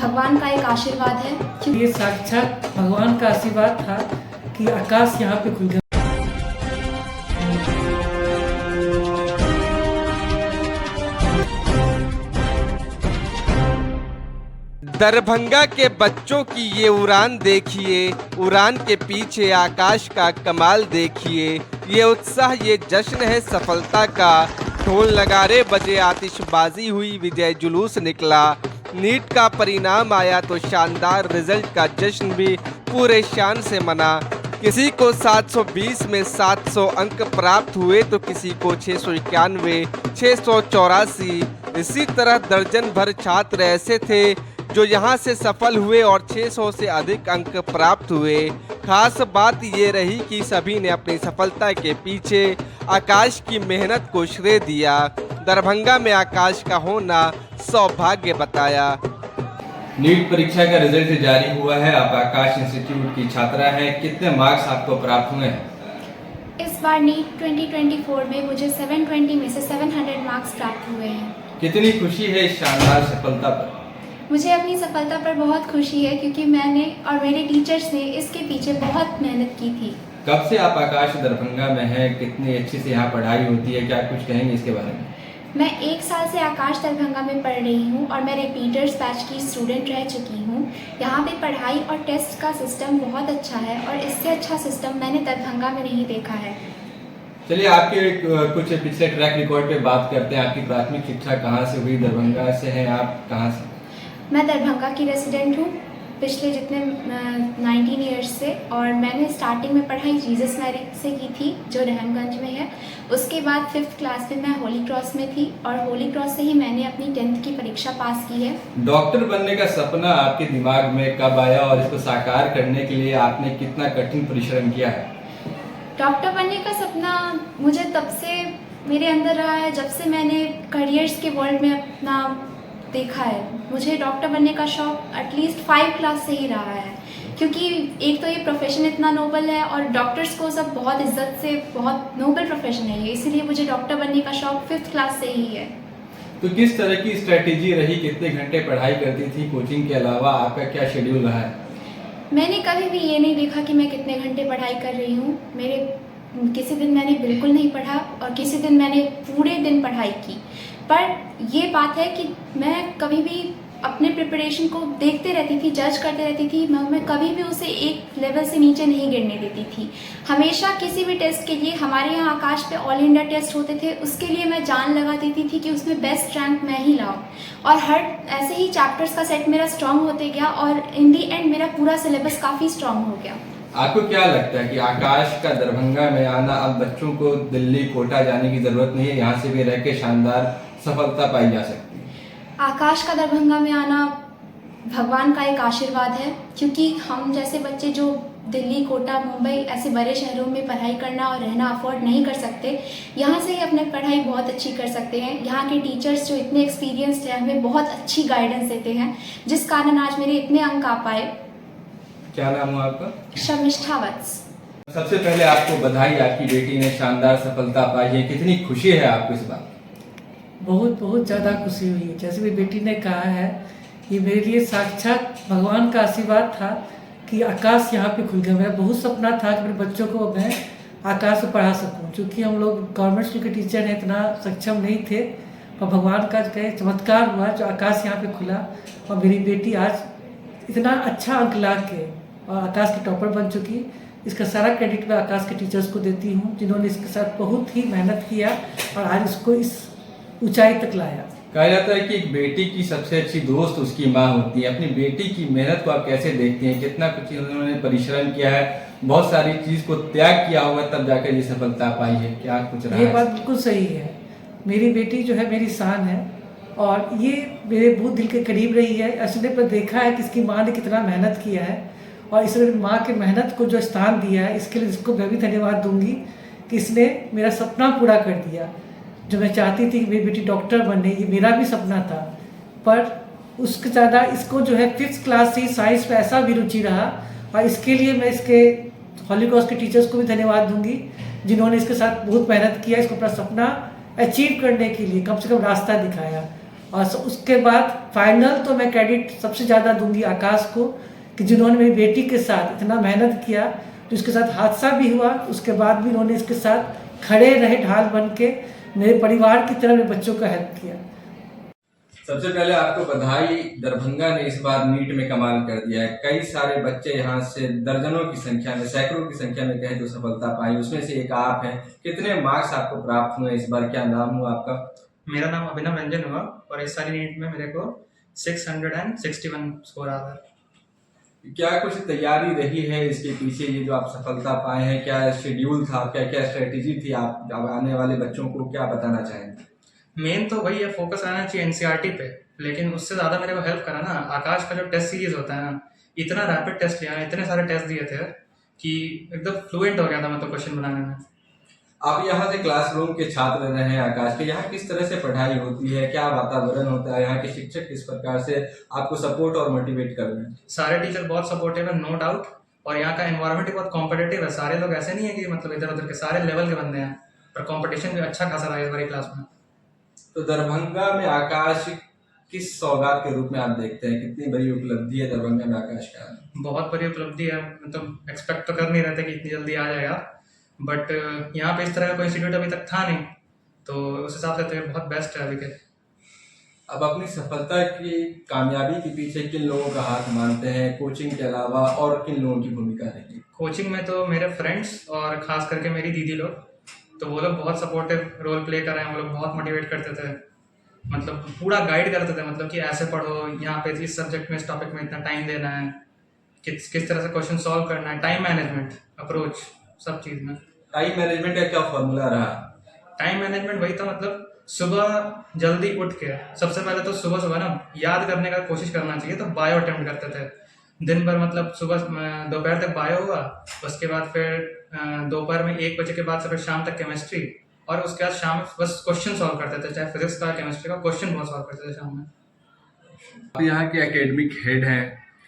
भगवान का एक आशीर्वाद है। ये साक्षात भगवान का आशीर्वाद था कि आकाश यहाँ पे खुल गया। दरभंगा के बच्चों की ये उड़ान देखिए, उड़ान के पीछे आकाश का कमाल देखिए। ये उत्साह, ये जश्न है सफलता का। ढोल नगाड़े बजे, आतिशबाजी हुई, विजय जुलूस निकला। नीट का परिणाम आया तो शानदार रिजल्ट का जश्न भी पूरे शान से मना। किसी को 720 में 700 अंक प्राप्त हुए तो किसी को 691, 684। इसी तरह दर्जन भर छात्र ऐसे थे जो यहाँ से सफल हुए और 600 से अधिक अंक प्राप्त हुए। खास बात ये रही कि सभी ने अपनी सफलता के पीछे आकाश की मेहनत को श्रेय दिया। दरभंगा में आकाश का होना सौभाग्य बताया। नीट परीक्षा का रिजल्ट जारी हुआ है। आप आकाश इंस्टीट्यूट की छात्रा हैं। कितने मार्क्स आपको प्राप्त हुए हैं? इस बार नीट 2024 में मुझे 720 में से 700 मार्क्स प्राप्त हुए हैं। कितनी खुशी है इस शानदार सफलता पर? मुझे अपनी सफलता पर बहुत खुशी है क्योंकि मैंने और मेरे टीचर्स ने इसके पीछे बहुत मेहनत की थी। कब से आप आकाश दरभंगा में हैं? कितनी अच्छी से यहाँ पढ़ाई होती है, क्या कुछ कहेंगे इसके बारे में? मैं 1 साल से आकाश दरभंगा में पढ़ रही हूँ और मैं रिपीटर्स बैच की स्टूडेंट रह चुकी हूँ। यहाँ पे पढ़ाई और टेस्ट का सिस्टम बहुत अच्छा है और इससे अच्छा सिस्टम मैंने दरभंगा में नहीं देखा है। चलिए आपके कुछ पिछले ट्रैक रिकॉर्ड पे बात करते हैं। आपकी प्राथमिक शिक्षा कहाँ से हुई? दरभंगा से हैं आप? कहाँ से? मैं दरभंगा की रेसिडेंट हूँ पिछले जितने 19 ईयर्स से, और मैंने स्टार्टिंग में पढ़ाई जीसस मैरी से की थी जो रहमगंज में है। उसके बाद 5th क्लास में मैं होली क्रॉस में थी और होली क्रॉस से ही मैंने अपनी 10th की परीक्षा पास की है। डॉक्टर बनने का सपना आपके दिमाग में कब आया और इसको साकार करने के लिए आपने कितना कठिन परिश्रम किया है? डॉक्टर बनने का सपना मुझे तब से मेरे अंदर रहा है जब से मैंने करियर्स के वर्ल्ड में अपना देखा है। मुझे डॉक्टर बनने का शौक एटलीस्ट 5 क्लास से ही रहा है, क्योंकि एक तो ये प्रोफेशन इतना नोबल है और डॉक्टर्स को सब बहुत इज्जत से, बहुत नोबल प्रोफेशन है ये, इसीलिए मुझे डॉक्टर बनने का शौक 5th क्लास से ही है। तो किस तरह की स्ट्रेटेजी रही? कितने घंटे पढ़ाई करती थी? कोचिंग के अलावा आपका क्या शेड्यूल रहा है? मैंने कभी भी ये नहीं देखा कि मैं कितने घंटे पढ़ाई कर रही हूँ। किसी दिन मैंने बिल्कुल नहीं पढ़ा और किसी दिन मैंने पूरे दिन पढ़ाई की। पर ये बात है कि मैं कभी भी अपने प्रिपरेशन को देखते रहती थी, जज करते रहती थी। मैं कभी भी उसे एक लेवल से नीचे नहीं गिरने देती थी। हमेशा किसी भी टेस्ट के लिए हमारे यहाँ आकाश पे ऑल इंडिया टेस्ट होते थे, उसके लिए मैं जान लगा देती थी कि उसमें बेस्ट रैंक मैं ही लाऊं। और हर ऐसे ही चैप्टर्स का सेट मेरा स्ट्रांग होते गया और इन दी एंड मेरा पूरा सिलेबस काफ़ी स्ट्रांग हो गया। आपको क्या लगता है कि आकाश का दरभंगा में आना, अब बच्चों को दिल्ली कोटा जाने की जरूरत नहीं है, यहाँ से भी रह के शानदार सफलता पाई जा सकती है? आकाश का दरभंगा में आना भगवान का एक आशीर्वाद है, क्योंकि हम जैसे बच्चे जो दिल्ली, कोटा, मुंबई ऐसे बड़े शहरों में पढ़ाई करना और रहना अफोर्ड नहीं कर सकते, यहाँ से ही अपने पढ़ाई बहुत अच्छी कर सकते हैं। यहाँ के टीचर्स जो इतने एक्सपीरियंस्ड हैं हमें बहुत अच्छी गाइडेंस देते हैं, जिस कारण आज मेरे इतने अंक आ पाए। क्या नाम हुआ आपका? शर्मिष्ठा वत्स। सबसे पहले आपको बधाई, आपकी बेटी ने शानदार सफलता पाई है। कितनी खुशी है आपको इस बात? बहुत बहुत ज़्यादा खुशी हुई है। जैसे मेरी बेटी ने कहा है, ये मेरे लिए साक्षात भगवान का आशीर्वाद था कि आकाश यहाँ पे खुल गया। मेरा बहुत सपना था कि मेरे बच्चों को मैं आकाश से पढ़ा सकूं। क्योंकि हम लोग गवर्नमेंट स्कूल के टीचर हैं, इतना सक्षम नहीं थे, और भगवान का चमत्कार हुआ जो आकाश यहाँ पे खुला और मेरी बेटी आज इतना अच्छा अंक ला के और आकाश की टॉपर बन चुकी। इसका सारा क्रेडिट मैं आकाश के टीचर्स को देती हूँ, जिन्होंने इसके साथ बहुत ही मेहनत किया और आज इसको इस ऊंचाई तक लाया। कहा जाता है कि एक बेटी की सबसे अच्छी दोस्त उसकी माँ होती है। अपनी बेटी की मेहनत को आप कैसे देखती हैं? कितना कुछ उन्होंने परिश्रम किया है, बहुत सारी चीज को त्याग किया होगा, तब जाकर ये सफलता पाई है। क्या कुछ रहा? ये बात बिल्कुल सही है। मेरी बेटी जो है मेरी शान है और ये मेरे बहुत दिल के करीब रही है। असली पर देखा है कि इसकी माँ ने कितना मेहनत किया है और इसने माँ के मेहनत को जो स्थान दिया है, इसके लिए इसको मैं भी धन्यवाद दूंगी कि इसने मेरा सपना पूरा कर दिया। जो मैं चाहती थी कि मेरी बेटी डॉक्टर बने, ये मेरा भी सपना था, पर उसके ज़्यादा इसको जो है 5th क्लास से ही साइंस में ऐसा भी रुचि रहा। और इसके लिए मैं इसके हॉली क्रॉस के टीचर्स को भी धन्यवाद दूंगी, जिन्होंने इसके साथ बहुत मेहनत किया, इसको अपना सपना अचीव करने के लिए कम से कम रास्ता दिखाया। और उसके बाद फाइनल तो मैं क्रेडिट सबसे ज़्यादा दूंगी आकाश को, कि जिन्होंने मेरी बेटी के साथ इतना मेहनत किया, तो उसके साथ हादसा भी हुआ, उसके बाद भी उन्होंने इसके साथ खड़े रहे ढाल बन के, मेरे परिवार की तरह मेरे बच्चों का हेल्प किया। सबसे पहले आपको बधाई, दरभंगा ने इस बार नीट में कमाल कर दिया है। कई सारे बच्चे यहाँ से दर्जनों की संख्या में, सैकड़ों की संख्या में कहे तो सफलता पाई, उसमें से एक आप हैं। कितने मार्क्स आपको प्राप्त हुए इस बार, क्या नाम हुआ आपका? मेरा नाम अभिनव रंजन हुआ और इस सारी नीट में मेरे को 661 स्कोर आ गया। क्या कुछ तैयारी रही है इसके पीछे, ये जो आप सफलता पाए हैं? क्या शेड्यूल था, क्या क्या स्ट्रेटेजी थी? आप आने वाले बच्चों को क्या बताना चाहेंगे? मेन तो वही है, फोकस रहना चाहिए एनसीईआरटी पे, लेकिन उससे ज़्यादा मेरे को हेल्प करा ना आकाश का जो टेस्ट सीरीज होता है ना, इतना रैपिड टेस्ट लिया, इतने सारे टेस्ट दिए थे कि एकदम फ्लुएंट हो गया था मतलब क्वेश्चन बनाने में। आप यहाँ से क्लासरूम के छात्र रहे हैं आकाश के, यहाँ किस तरह से पढ़ाई होती है, क्या वातावरण होता है, यहाँ के शिक्षक किस प्रकार से आपको सपोर्ट और मोटिवेट कर रहे हैं? सारे टीचर बहुत सपोर्टिव है, नो डाउट, और यहाँ का एनवायरनमेंट भी बहुत कॉम्पिटेटिव है। सारे लोग ऐसे नहीं है कि मतलब इधर उधर के, सारे लेवल के बंदे हैं, पर कॉम्पिटिशन भी अच्छा खासा रहा है इस बारी क्लास में। तो दरभंगा में आकाश किस सौगात के रूप में आप देखते हैं? कितनी बड़ी उपलब्धि है दरभंगा में आकाश का? बहुत बड़ी उपलब्धि है, मतलब एक्सपेक्ट तो कर नहीं रहे थे कि इतनी जल्दी आ जाएगा, बट यहाँ पे इस तरह का कोई इंस्टीट्यूट अभी तक था नहीं, तो उस हिसाब से तो ये बहुत बेस्ट है अभी के। अब अपनी सफलता की कामयाबी के पीछे किन लोगों का हाथ मानते हैं, कोचिंग के अलावा और किन लोगों की भूमिका रही? कोचिंग में तो मेरे फ्रेंड्स और खास करके मेरी दीदी लोग, तो वो लोग बहुत सपोर्टिव रोल प्ले कर रहे हैं। वो लोग बहुत मोटिवेट करते थे, मतलब पूरा गाइड करते थे, मतलब कि ऐसे पढ़ो, यहाँ पे इस सब्जेक्ट में, इस टॉपिक में इतना टाइम देना है, किस तरह से क्वेश्चन सॉल्व करना है, टाइम मैनेजमेंट अप्रोच, सब चीज़ में। टाइम मैनेजमेंट का क्या फॉर्मूला रहा? टाइम मैनेजमेंट वही था, मतलब सुबह जल्दी उठ के सबसे पहले तो सुबह ना याद करने का कोशिश करना चाहिए, तो बायो अटेम्प्ट करते थे दिन भर, मतलब सुबह दोपहर तक बायो हुआ, उसके बाद फिर दोपहर में 1 बजे के बाद से फिर शाम तक केमिस्ट्री, और उसके बाद शाम में बस क्वेश्चन सॉल्व करते थे, चाहे फिजिक्स का केमिस्ट्री का, क्वेश्चन बहुत सॉल्व करते थे शाम में। आप यहाँ के एकेडमिक हेड हैं,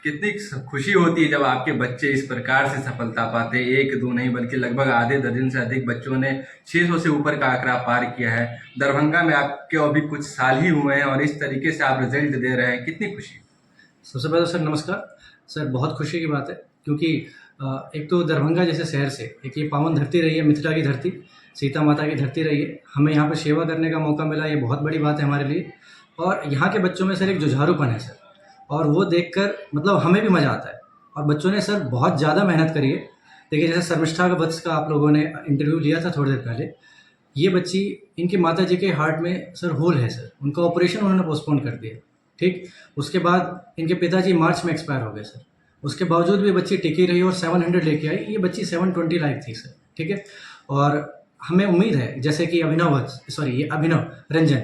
कितनी खुशी होती है जब आपके बच्चे इस प्रकार से सफलता पाते हैं? 1-2 नहीं बल्कि लगभग आधे दर्जन से अधिक बच्चों ने 600 से ऊपर का आंकड़ा पार किया है। दरभंगा में आपके अभी कुछ साल ही हुए हैं और इस तरीके से आप रिजल्ट दे रहे हैं, कितनी खुशी? सबसे पहले सर नमस्कार सर, बहुत खुशी की बात है, क्योंकि एक तो दरभंगा जैसे शहर से एक ये पावन धरती रही है, मिथिला की धरती, सीता माता की धरती रही है, हमें यहाँ पर सेवा करने का मौका मिला, ये बहुत बड़ी बात है हमारे लिए। और यहाँ के बच्चों में सर एक जुझारूपन है सर, और वो देखकर मतलब हमें भी मज़ा आता है। और बच्चों ने सर बहुत ज़्यादा मेहनत करी है। देखिए जैसे शर्मिष्ठा वत्स का आप लोगों ने इंटरव्यू लिया था थोड़ी देर पहले, ये बच्ची, इनकी माता जी के हार्ट में सर होल है सर, उनका ऑपरेशन उन्होंने पोस्टपोन कर दिया, ठीक। उसके बाद इनके पिताजी मार्च में एक्सपायर हो गए सर, उसके बावजूद भी बच्ची टिकी रही और 700 लेके आई। ये बच्ची 720 लायक थी सर, ठीक है। और हमें उम्मीद है जैसे कि ये अभिनव रंजन,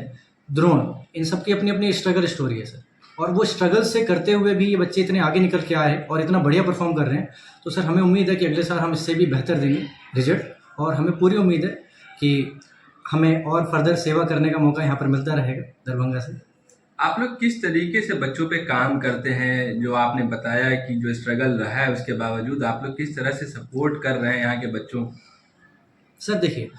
द्रोण, इन सब की अपनी अपनी स्ट्रगल स्टोरी है सर, और वो स्ट्रगल से करते हुए भी ये बच्चे इतने आगे निकल के आए और इतना बढ़िया परफॉर्म कर रहे हैं। तो सर हमें उम्मीद है कि अगले साल हम इससे भी बेहतर देंगे रिजल्ट, और हमें पूरी उम्मीद है कि हमें और फर्दर सेवा करने का मौका यहाँ पर मिलता रहेगा दरभंगा से। आप लोग किस तरीके से बच्चों पे काम करते हैं? जो आपने बताया कि जो स्ट्रगल रहा है उसके बावजूद आप लोग किस तरह से सपोर्ट कर रहे हैं यहाँ के बच्चों? सर देखिए,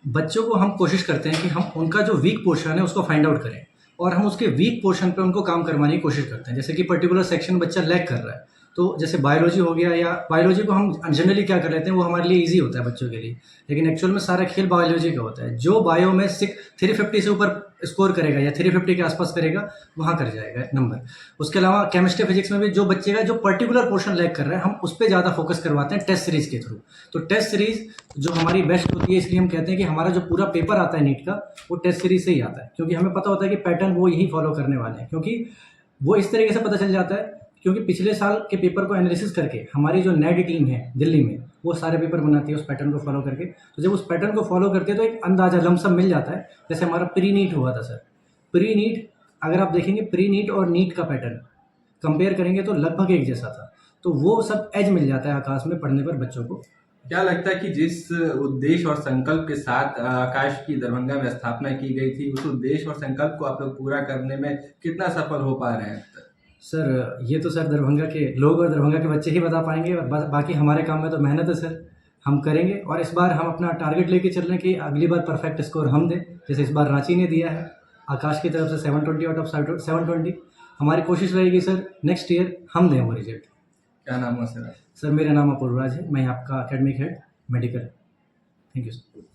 बच्चों को हम कोशिश करते हैं कि हम उनका जो वीक पोर्शन है उसको फाइंड आउट करें, और हम उसके वीक पोर्शन पे उनको काम करवाने की कोशिश करते हैं। जैसे कि पर्टिकुलर सेक्शन बच्चा लैग कर रहा है, तो जैसे बायोलॉजी हो गया, या बायोलॉजी को हम जनरली क्या कर लेते हैं, वो हमारे लिए इजी होता है बच्चों के लिए, लेकिन एक्चुअल में सारा खेल बायोलॉजी का होता है। जो बायो में 350 से ऊपर स्कोर करेगा या 350 के आसपास करेगा, वहाँ कर जाएगा नंबर। उसके अलावा केमिस्ट्री फिजिक्स में भी जो बच्चे का जो पर्टिकुलर पोर्शन लैग कर रहा है, हम उस पर ज़्यादा फोकस करवाते हैं टेस्ट सीरीज़ के थ्रू। तो टेस्ट सीरीज़ जो हमारी बेस्ट होती है, इसलिए हम कहते हैं कि हमारा जो पूरा पेपर आता है नीट का, वो टेस्ट सीरीज से ही आता है, क्योंकि हमें पता होता है कि पैटर्न वो यही फॉलो करने वाले हैं। क्योंकि वो इस तरीके से पता चल जाता है, क्योंकि पिछले साल के पेपर को एनालिसिस करके हमारी जो नेट टीम है दिल्ली में, वो सारे पेपर बनाती है उस पैटर्न को फॉलो करके। तो जब उस पैटर्न को फॉलो करते हैं तो एक अंदाजा लमसम मिल जाता है। जैसे हमारा प्री नीट हुआ था सर, प्री नीट अगर आप देखेंगे, प्री नीट और नीट का पैटर्न कंपेयर करेंगे तो लगभग एक जैसा था। तो वो सब एज मिल जाता है आकाश में पढ़ने पर बच्चों को। क्या लगता है कि जिस उद्देश्य और संकल्प के साथ आकाश की दरभंगा में स्थापना की गई थी, उस उद्देश्य और संकल्प को आप लोग पूरा करने में कितना सफल हो पा रहे हैं? सर ये तो सर दरभंगा के लोग और दरभंगा के बच्चे ही बता पाएंगे, बाकी हमारे काम में तो मेहनत है सर, हम करेंगे। और इस बार हम अपना टारगेट लेके चल रहे हैं कि अगली बार परफेक्ट स्कोर हम दें, जैसे इस बार रांची ने दिया है। आकाश की तरफ से 720 आउट ऑफ 720। हमारी कोशिश रहेगी सर नेक्स्ट ईयर हम दें वो रिजल्ट। क्या नाम है सर? सर मेरा नाम अपूर्वराज है, मैं आपका academic head medical. Thank you sir.